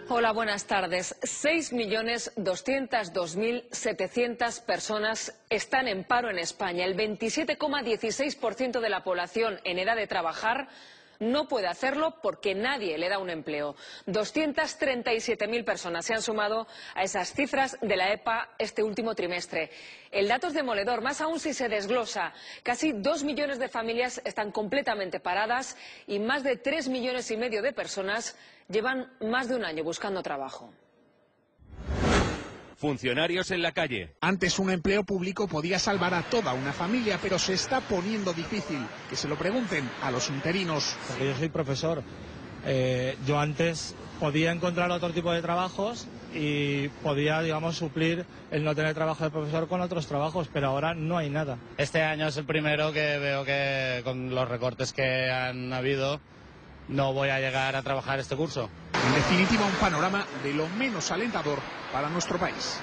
Hola, buenas tardes. 6.202.700 personas están en paro en España. El 27,16% de la población en edad de trabajar no puede hacerlo porque nadie le da un empleo. 237.000 personas se han sumado a esas cifras de la EPA este último trimestre. El dato es demoledor, más aún si se desglosa. Casi 2 millones de familias están completamente paradas y más de 3,5 millones de personas llevan más de un año buscando trabajo. Funcionarios en la calle. Antes un empleo público podía salvar a toda una familia, pero se está poniendo difícil. Que se lo pregunten a los interinos. Porque yo soy profesor. Yo antes podía encontrar otro tipo de trabajos y podía, digamos, suplir el no tener trabajo de profesor con otros trabajos, pero ahora no hay nada. Este año es el primero que veo que con los recortes que han habido no voy a llegar a trabajar este curso. En definitiva, un panorama de lo menos alentador para nuestro país.